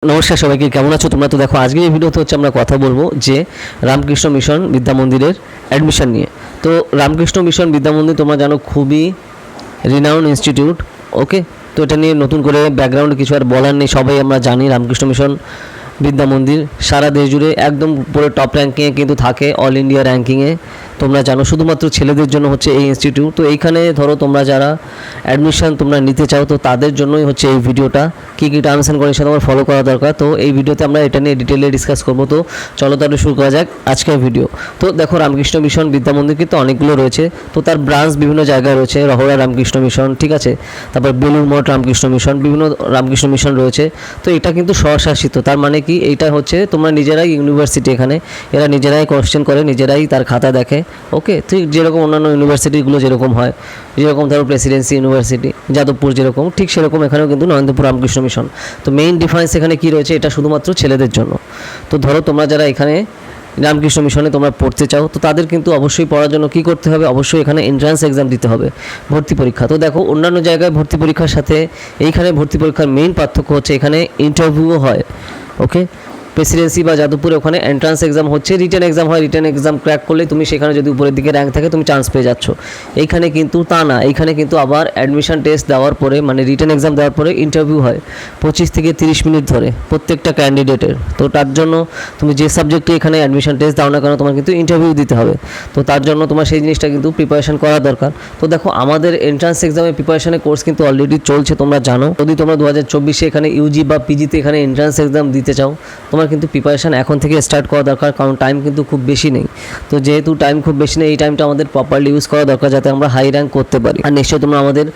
নমস্কার সবাইকে, কেমন আছো তোমরা? তো দেখো, আজকে এই ভিডিওতে হচ্ছে আমরা কথা বলবো যে রামকৃষ্ণ মিশন বিদ্যা মন্দিরের অ্যাডমিশন নিয়ে। তো রামকৃষ্ণ মিশন বিদ্যা মন্দির তোমরা জানো খুবই রিনাউন্ড ইনস্টিটিউট। ওকে, তো এটা নিয়ে নতুন করে ব্যাকগ্রাউন্ডে কিছু আর বলার নেই, সবাই আমরা জানি রামকৃষ্ণ মিশন বিদ্যা মন্দির সারা দেশ জুড়ে একদম পুরো টপ র্যাঙ্কিংয়ে কিন্তু থাকে, অল ইন্ডিয়া র্যাঙ্কিংয়ে। তোমরা জানো শুধুমাত্র ছেলেদের জন্য হচ্ছে এই ইনস্টিটিউট। তো এইখানে ধরো তোমরা যারা অ্যাডমিশন তোমরা নিতে চাও, তো তাদের জন্যই হচ্ছে এই ভিডিওটা। কী কী টার্মস অ্যান্ড কন্ডিশন তোমার ফলো করা দরকার, তো এই ভিডিওতে আমরা এটা নিয়ে ডিটেলে ডিসকাস করবো। তো চলো তাহলে শুরু করা যাক আজকের ভিডিও। তো দেখো, রামকৃষ্ণ মিশন বিদ্যা মন্দির কিন্তু অনেকগুলো রয়েছে, তো তার ব্রাঞ্চ বিভিন্ন জায়গায় রয়েছে। রহড়া রামকৃষ্ণ মিশন, ঠিক আছে, তারপর বেলুড় মঠ রামকৃষ্ণ মিশন, বিভিন্ন রামকৃষ্ণ মিশন রয়েছে। তো এটা কিন্তু স্বশাসিত, তার মানে কি এইটা হচ্ছে তোমরা নিজেরাই ইউনিভার্সিটি, এখানে এরা নিজেরাই কোয়েশ্চেন করে, নিজেরাই তার খাতা দেখে। ওকে, ঠিক যেরকম অন্যান্য ইউনিভার্সিটিগুলো যেরকম হয়, যেরকম ধরো প্রেসিডেন্সি ইউনিভার্সিটি যাদবপুর যেরকম, ঠিক সেরকম এখানেও কিন্তু নরেন্দ্রপুর রামকৃষ্ণ মিশন। তো মেইন ডিফারেন্স এখানে কী রয়েছে, এটা শুধুমাত্র ছেলেদের জন্য। তো ধরো তোমরা যারা এখানে রামকৃষ্ণ মিশনে তোমরা পড়তে চাও, তো তাদের কিন্তু অবশ্যই পড়ার জন্য কী করতে হবে, অবশ্যই এখানে এন্ট্রান্স এক্সাম দিতে হবে, ভর্তি পরীক্ষা। তো দেখো, অন্যান্য জায়গায় ভর্তি পরীক্ষার সাথে এইখানে ভর্তি পরীক্ষার মেইন পার্থক্য হচ্ছে এখানে ইন্টারভিউও হয়। ওকে, প্রেসিডেন্সি বা যাদবপুরে ওখানে এন্ট্রান্স এক্সাম হচ্ছে, রিটেন এক্সাম হয়, রিটেন এক্সাম ক্র্যাক করলে তুমি সেখানে যদি উপরের দিকে র্যাঙ্ক থাকে তুমি চান্স পেয়ে যাচ্ছ। এইখানে কিন্তু তা না, এইখানে কিন্তু আবার অ্যাডমিশন টেস্ট দেওয়ার পরে, মানে রিটেন এক্সাম দেওয়ার পরে ইন্টারভিউ হয় 25 থেকে 30 মিনিট ধরে প্রত্যেকটা ক্যান্ডিডেটের। তো তার জন্য তুমি যে সাবজেক্টে এখানে অ্যাডমিশন টেস্ট দাও না কেন, তোমার কিন্তু ইন্টারভিউ দিতে হবে। তো তার জন্য তোমার সেই জিনিসটা কিন্তু প্রিপারেশন করা দরকার। তো দেখো, আমাদের এন্ট্রান্স এক্সামের প্রিপারেশনের কোর্স কিন্তু অলরেডি চলছে, তোমরা জানো। যদি তোমরা 2024-এ এখানে ইউজি বা পিজিতে এখানে এন্ট্রান্স এক্সাম দিতে চাও, তোমার কিন্তু প্রিপারেশান এখন থেকে স্টার্ট করা দরকার, কারণ টাইম কিন্তু খুব বেশি নেই। তো যেহেতু টাইম খুব বেশি নেই, এই টাইমটা আমাদের প্রপারলি ইউজ করা দরকার, যাতে আমরা হাই র্যাঙ্ক করতে পারি। আর নিশ্চয়ই তোমরা আমাদের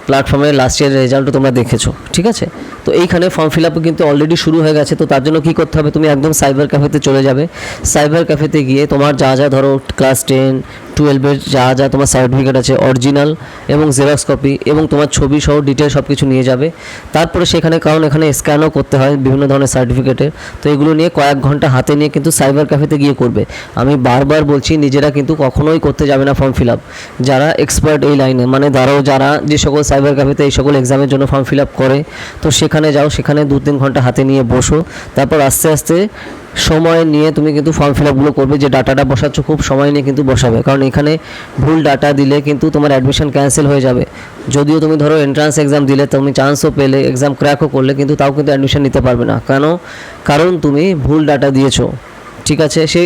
প্ল্যাটফর্মের লাস্ট ইয়ারের রেজাল্টও তোমরা দেখেছো, ঠিক আছে। তো এইখানে ফর্ম ফিল আপও কিন্তু অলরেডি শুরু হয়ে গেছে। তো তার জন্য কী করতে হবে, তুমি একদম সাইবার ক্যাফেতে চলে যাবে। সাইবার ক্যাফেতে গিয়ে তোমার যা যা ধরো ক্লাস 10, 12-এর যা যা তোমার সার্টিফিকেট আছে, অরিজিনাল এবং জেরক্স কপি এবং তোমার ছবি সহ ডিটেল সব কিছু নিয়ে যাবে। তারপরে সেখানে, কারণ এখানে স্ক্যানও করতে হয় বিভিন্ন ধরনের সার্টিফিকেটের, তো এগুলো নিয়ে কয়েক ঘন্টা হাতে নিয়ে কিন্তু সাইবার ক্যাফেতে গিয়ে করবে। আমি বারবার বলছি, নিজেরা কিন্তু কখনোই করতে যাবে না ফর্ম ফিল আপ। যারা এক্সপার্ট এই লাইনে, মানে ধরো যারা যে সকল সাইবার ক্যাফেতে এই সকল এক্সামের জন্য ফর্ম ফিল আপ করে, তো সেখানে যাও, সেখানে 2-3 ঘন্টা হাতে নিয়ে বসো। তারপর আস্তে আস্তে সময় নিয়ে তুমি কিন্তু ফর্ম ফিল আপগুলো করবে। যে ডাটাটা বসাচ্ছ খুব সময় নিয়ে কিন্তু বসাবে, কারণ এখানে ভুল ডাটা দিলে কিন্তু তোমার অ্যাডমিশন ক্যান্সেল হয়ে যাবে। যদিও তুমি ধরো এন্ট্রান্স এক্সাম দিলে, তুমি চান্সও পেলে, এক্সাম ক্র্যাকও করলে, কিন্তু তাও কিন্তু অ্যাডমিশন নিতে পারবে না। কারণ তুমি ভুল ডাটা দিয়েছো, ঠিক আছে। সে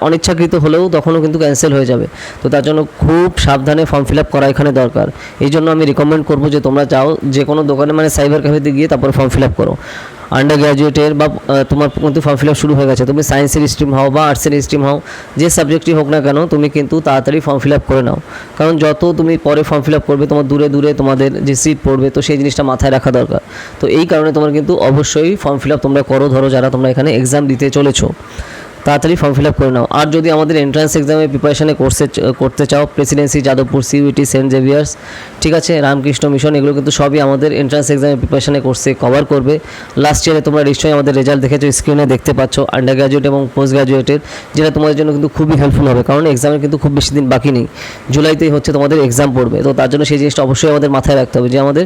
অনিচ্ছাকৃত হলেও তখনও কিন্তু ক্যান্সেল হয়ে যাবে। তো তার জন্য খুব সাবধানে ফর্ম ফিল আপ করা এখানে দরকার। এই জন্য আমি রিকমেন্ড করবো যে তোমরা যাও যে কোনো দোকানে, মানে সাইবার ক্যাফেতে গিয়ে তারপর ফর্ম ফিল আপ করো। আন্ডার গ্র্যাজুয়েটের বা তোমার কিন্তু ফর্ম ফিল আপ শুরু হয়ে গেছে, তুমি সায়েন্সের স্ট্রিম হও বা আর্টসের স্ট্রিম হও, যে সাবজেক্টই হোক না কেন, তুমি কিন্তু তাড়াতাড়ি ফর্ম ফিল আপ করে নাও। কারণ যত তুমি পরে ফর্ম ফিল আপ করবে, তোমার দূরে দূরে তোমাদের যে সিট পড়বে, তো সেই জিনিসটা মাথায় রাখা দরকার। তো এই কারণে তোমার কিন্তু অবশ্যই ফর্ম ফিল আপ তোমরা করো। ধরো যারা তোমরা এখানে এক্সাম দিতে চলেছো, তাড়াতাড়ি ফর্ম ফিল আপ করে নাও। আর যদি আমাদের এন্ট্রান্স এক্সামের প্রিপারেশানে করতে চাও, Presidency, Jadavpur, CUT, Saint Xavier's, ঠিক আছে, রামকৃষ্ণ মিশন, এগুলো কিন্তু সবই আমাদের এন্ট্রান্স এক্সামের প্রিপারেশানে কোর্সে কভার করবে। লাস্ট ইয়ারে তোমরা নিশ্চয়ই আমাদের রেজাল্ট দেখেছো, স্ক্রিনে দেখতে পাচ্ছ, আন্ডার গ্র্যাজুয়েট এবং পোস্ট গ্র্যাজুয়েটের, যেটা তোমাদের জন্য কিন্তু খুবই হেল্পফুল হবে। কারণ এক্সামের কিন্তু খুব বেশি দিন বাকি নেই, জুলাইতেই হচ্ছে তোমাদের এক্সাম পড়বে। তো তার জন্য সেই জিনিসটা অবশ্যই আমাদের মাথায় রাখতে হবে যে আমাদের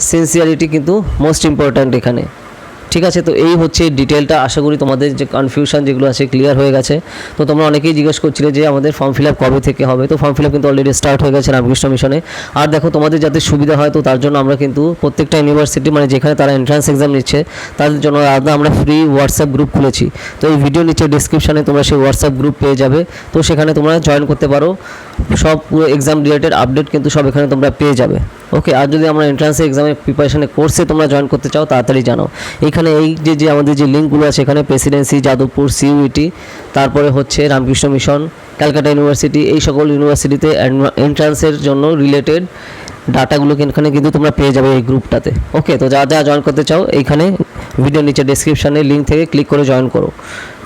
সিনসিয়ারিটি কিন্তু মোস্ট ইম্পর্ট্যান্ট এখানে, ঠিক আছে। তো এই হচ্ছে ডিটেলটা। আশা করি তোমাদের যে কনফিউশন যেগুলো আছে ক্লিয়ার হয়ে গেছে। তো তোমরা অনেকেই জিজ্ঞেস করছিলে যে আমাদের ফর্ম ফিল আপ কবে থেকে হবে, তো ফর্ম ফিল আপ কিন্তু অলরেডি স্টার্ট হয়ে গেছে রামকৃষ্ণ মিশনে। আর দেখো, তোমাদের যাতে সুবিধা হয়, তো তার জন্য আমরা কিন্তু প্রত্যেকটা ইউনিভার্সিটি, মানে যেখানে তারা এন্ট্রান্স এক্সাম নিচ্ছে, তাদের জন্য আলাদা আমরা ফ্রি হোয়াটসঅ্যাপ গ্রুপ খুলেছি। তো এই ভিডিও নিচে ডিসক্রিপশানে তোমরা সেই হোয়াটসঅ্যাপ গ্রুপ পেয়ে যাবে। তো সেখানে তোমরা জয়েন করতে পারো, সব পুরো এক্সাম রিলেটেড আপডেট কিন্তু সব এখানে তোমরা পেয়ে যাবে। ওকে, আর যদি আমরা এন্ট্রান্সে এক্সামের প্রিপারেশনের কোর্সে তোমরা জয়েন করতে চাও, তাড়াতাড়ি জানাও। এখানে এই যে আমাদের যে লিঙ্কগুলো আছে, এখানে প্রেসিডেন্সি, যাদবপুর, সিইউটি, তারপরে হচ্ছে রামকৃষ্ণ মিশন, ক্যালকাটা ইউনিভার্সিটি, এই সকল ইউনিভার্সিটিতে এন্ট্রান্সের জন্য রিলেটেড ডাটাগুলো এখানে কিন্তু তোমরা পেয়ে যাবে এই গ্রুপটাতে। ওকে, তো যা যা জয়েন করতে চাও, এইখানে ভিডিও নিচে ডেসক্রিপশানে লিঙ্ক থেকে ক্লিক করে জয়েন করো,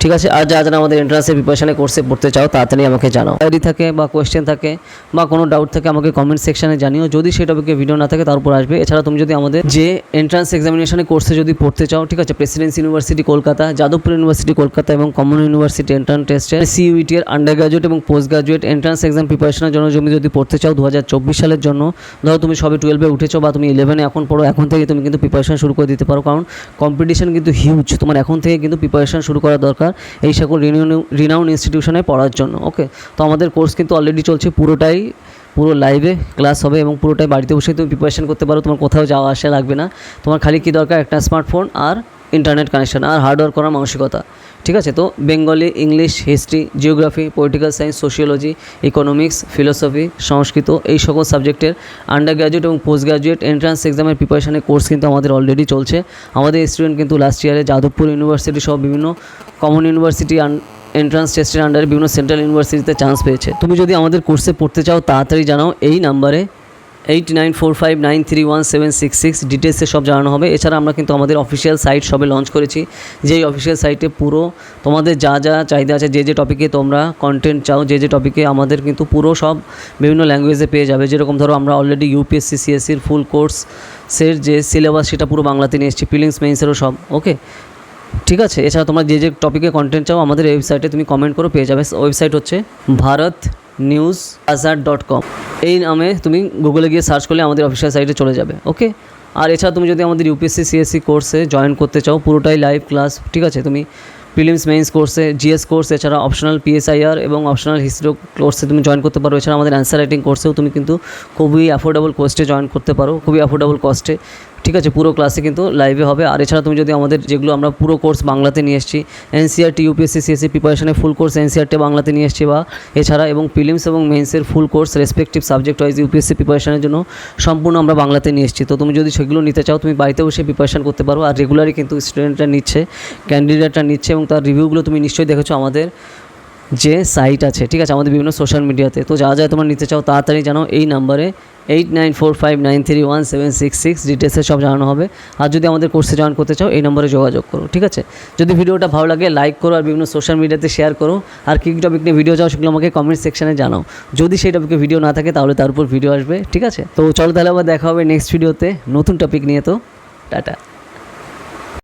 ঠিক আছে। আর যারা আমাদের এন্ট্রান্সের প্রিপারেশনে কোর্সে পড়তে চাও তাড়াতাড়ি আমাকে জানাও, ডায়েরি থাকে বা কোয়েশ্চেন থাকে বা কোনো ডাউট থাকে আমাকে কমেন্ট সেকশনে জানিও। যদি সেই টপিকে ভিডিও না থাকে তার উপর আসবে। এছাড়া তুমি যদি আমাদের যে এন্ট্রান্স এক্সামিনেশনের কোর্সে যদি পড়তে চাও, ঠিক আছে, Presidency university Kolkata, Jadavpur university Kolkata এবং কমন ইউনিভার্সিটি এন্ট্রান্স টেস্টের সিইউটি এর আন্ডার গ্রাজুয়েট এবং পোস্ট গ্রাজুয়েট এন্ট্রান্স এক্সাম প্রিপারেশনের জন্য তুমি যদি পড়তে চাও 2024 সালের জন্য, ধরো তুমি সবে 12-এ উঠেছো বা তুমি 11-এ এখন পড়ো, এখন থেকে তুমি কিন্তু প্রিপারেশন শুরু করে দিতে পারো, কারণ কম্পিটিশন কিন্তু হিউজ। তোমার এখন থেকে কিন্তু প্রিপারেশন শুরু করা দরকার এই সকল রিনাউন ইনস্টিটিউশনে পড়ার জন্য। ওকে, তো আমাদের কোর্স কিন্তু অলরেডি চলছে, পুরো লাইভে ক্লাস হবে এবং পুরোটাই বাড়িতে বসে তুমি প্রিপারেশন করতে পারো। তোমার কোথাও যাওয়া আসা লাগবে না। তোমার খালি কী দরকার, একটা স্মার্টফোন আর ইন্টারনেট কানেকশন আর হার্ডওয়ার্ক করার মানসিকতা। ঠিক আছে, তো Bengali, English, history, geography, political science, sociology, economics, philosophy, Sanskrit এই সকল সাবজেক্টের আন্ডার গ্র্যাজুয়েট এবং পোস্ট গ্র্যাজুয়েট এন্ট্রান্স এক্সামের প্রিপারেশনের কোর্স কিন্তু আমাদের অলরেডি চলছে। আমাদের স্টুডেন্ট কিন্তু লাস্ট ইয়ারে যাদবপুর ইউনিভার্সিটি সহ বিভিন্ন কমন ইউনিভার্সিটি এন্ট্রান্স টেস্টের আন্ডারে বিভিন্ন সেন্ট্রাল ইউনিভার্সিটিতে চান্স পেয়েছে। তুমি যদি আমাদের কোর্সে পড়তে চাও তাড়াতাড়ি জানাও, এই নাম্বারে 8945931766 ডিটেলসে সব জানানো হবে। এছাড়া আমরা কিন্তু আমাদের অফিসিয়াল সাইট সবে লঞ্চ করেছি, যেই অফিসিয়াল সাইটে পুরো তোমাদের যা যা চাহিদা আছে, যে টপিকে তোমরা কন্টেন্ট চাও, যে টপিকে আমাদের কিন্তু পুরো সব বিভিন্ন ল্যাঙ্গুয়েজে পেয়ে যাবে। যেরকম ধরো আমরা অলরেডি ইউপিএসসি সিএসসির ফুল কোর্সের যে সিলেবাস সেটা পুরো বাংলাতে নিয়ে এসেছি, প্রিলিমস মেইনসেরও সব। ওকে, ঠিক আছে। এছাড়া তোমরা যে টপিকে কন্টেন্ট চাও আমাদের ওয়েবসাইটে তুমি কমেন্ট করো, পেয়ে যাবে। ওয়েবসাইট হচ্ছে bharatnewsazar.com। এই নামে তুমি গুগলে গিয়ে সার্চ করলে আমাদের অফিসিয়াল সাইটে চলে যাবে। ওকে, আর এছাড়া তুমি যদি আমাদের ইউপিএসসি সিএসসি কোর্সে জয়েন করতে চাও, পুরোটাই লাইভ ক্লাস, ঠিক আছে, তুমি প্রিলিমস মেইনস কোর্সে, জিএস কোর্স, এছাড়া অপশনাল পিএসআইআর এবং অপশনাল হিস্ট্রি কোর্সে তুমি জয়েন করতে পারো। এছাড়া আমাদের অ্যান্সার রাইটিং কোর্সেও তুমি কিন্তু খুবই অ্যাফোর্ডেবল কস্টে জয়েন করতে পারো, খুবই অ্যাফোর্ডেবল কস্টে। ঠিক আছে, পুরো ক্লাসে কিন্তু লাইভে হবে। আর এছাড়া তুমি যদি আমাদের যেগুলো আমরা পুরো কোর্স বাংলাতে নিয়ে এসেছি, এনসিআরটি ইউপিএসসি সিএসসি প্রিপারেশনের ফুল কোর্স এনসিআরটি বাংলাতে নিয়ে এসেছি, বা এছাড়া এবং প্রিলিমস এবং মেইনসের full course respective subject wise UPSC প্রিপারেশনের জন্য সম্পূর্ণ আমরা বাংলাতে নিয়ে এসেছি। তো তুমি যদি সেগুলো নিতে চাও তুমি বাড়িতে বসে প্রিপারেশন করতে পারো। আর রেগুলারই কিন্তু স্টুডেন্টরা নিচ্ছে, ক্যান্ডিডেটরা নিচ্ছে, এবং তার রিভিউগুলো তুমি নিশ্চয়ই দেখেছো আমাদের যে সাইট আছে, ঠিক আছে, আমাদের বিভিন্ন সোশ্যাল মিডিয়াতে। তো যা তোমরা নিতে চাও তাড়াতাড়ি জানাও, এই নাম্বারে 8945931766 ডিটেলসে সব জানানো হবে। আর যদি আমাদের কোর্সে জয়েন করতে চাও এই নম্বরে যোগাযোগ করো। ঠিক আছে, যদি ভিডিওটা ভালো লাগে লাইক করো আর বিভিন্ন সোশ্যাল মিডিয়াতে শেয়ার করো। আর কী টপিক নিয়ে ভিডিও চাও সেগুলো আমাকে কমেন্ট সেকশনে জানাও। যদি সেই টপিকে ভিডিও না থাকে তাহলে তার উপর ভিডিও আসবে। ঠিক আছে, তো চলো তাহলে আবার দেখা হবে নেক্সট ভিডিওতে নতুন টপিক নিয়ে। তো টাটা।